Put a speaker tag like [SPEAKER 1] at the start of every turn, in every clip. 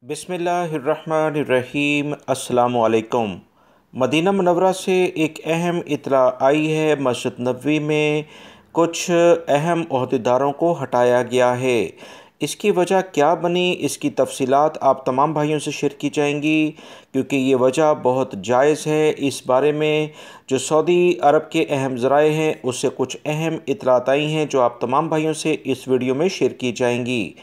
[SPEAKER 1] बिस्मिल्लाहिर्रहमानिर्रहीम। अस्सलामुअलैकुम। Medina Munawwara से एक अहम इत्तला आई है। मस्जिद नबवी में कुछ अहम ओहदेदारों को हटाया गया है। इसकी वजह क्या बनी, इसकी तफसीलात आप तमाम भाइयों से शेयर की जाएंगी, क्योंकि ये वजह बहुत जायज़ है। इस बारे में जो सऊदी अरब के अहम ज़राए हैं उससे कुछ अहम इत्तलात आई हैं जो आप तमाम भाइयों से इस वीडियो में शेयर की जाएंगी।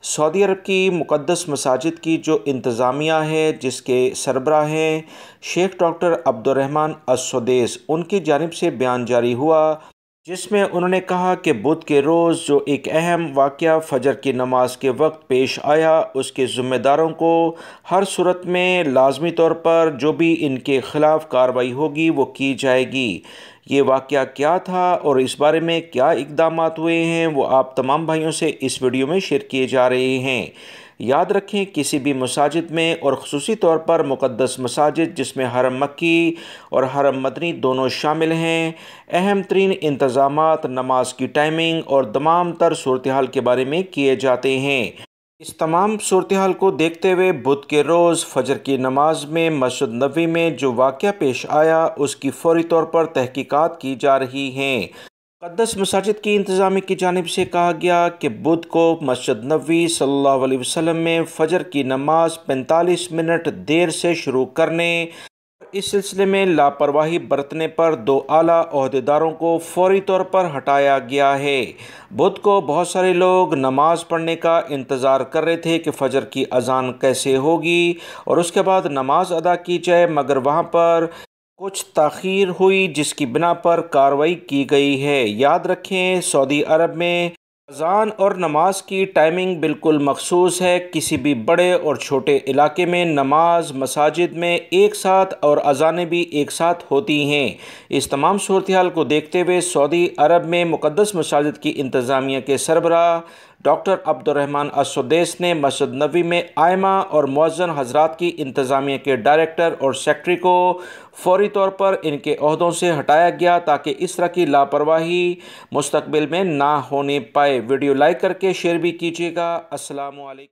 [SPEAKER 1] सऊदी अरब की मुक़द्दस मसाजिद की जो इंतज़ामिया है, जिसके सरबराह हैं शेख डॉक्टर अब्दुर्रहमान अस-सुदैस, उनकी जानिब से बयान जारी हुआ, जिसमें उन्होंने कहा कि बुध के रोज़ जो एक अहम वाक़या फ़जर की नमाज के वक्त पेश आया, उसके ज़िम्मेदारों को हर सूरत में लाजमी तौर पर जो भी इनके ख़िलाफ़ कार्रवाई होगी वो की जाएगी। ये वाक़या क्या था और इस बारे में क्या इक़दामात हुए हैं वो आप तमाम भाइयों से इस वीडियो में शेयर किए जा रहे हैं। याद रखें, किसी भी मसाजिद में और ख़ुसूसी तौर पर मुक़द्दस मसाजिद जिसमें हरम मक्की और हरम मदनी दोनों शामिल हैं, अहम तरीन इंतज़ामात नमाज की टाइमिंग और तमाम तर सूरत हाल के बारे में किए जाते हैं। इस तमाम सूरत हाल को देखते हुए बुध के रोज़ फ़जर की नमाज में मस्जिद नबवी में जो वाक़या पेश आया उसकी फ़ौरी तौर पर तहकीकात की जा रही हैं। मुक़द्दस मसाजिद की इंतज़ामिया की जानिब से कहा गया कि बुध को मस्जिद नबवी सल्लल्लाहु अलैहि वसल्लम में फ़जर की नमाज 45 मिनट देर से शुरू करने, इस सिलसिले में लापरवाही बरतने पर दो आला ओहदेदारों को फौरी तौर पर हटाया गया है। बुध को बहुत सारे लोग नमाज पढ़ने का इंतज़ार कर रहे थे कि फ़जर की अजान कैसे होगी और उसके बाद नमाज अदा की जाए, मगर वहाँ पर कुछ ताख़ीर हुई जिसकी बिना पर कार्रवाई की गई है। याद रखें, सऊदी अरब में अज़ान और नमाज की टाइमिंग बिल्कुल मखसूस है। किसी भी बड़े और छोटे इलाके में नमाज मसाजिद में एक साथ और अज़ानें भी एक साथ होती हैं। इस तमाम सूरत हाल को देखते हुए सऊदी अरब में मुक़द्दस मसाजिद की इंतज़ामिया के सरबराह डॉक्टर अब्दुर्रहमान अस-सुदैस ने मस्जिद नबवी में आइमा और मुअज़्ज़िन हज़रात की इंतज़ामिया के डायरेक्टर और सेक्रेटरी को फ़ौरी तौर पर इनके ओहदों से हटाया गया, ताकि इस तरह की लापरवाही मुस्तक़बिल में ना होने पाए। वीडियो लाइक करके शेयर भी कीजिएगा। अस्सलामु अलैकुम।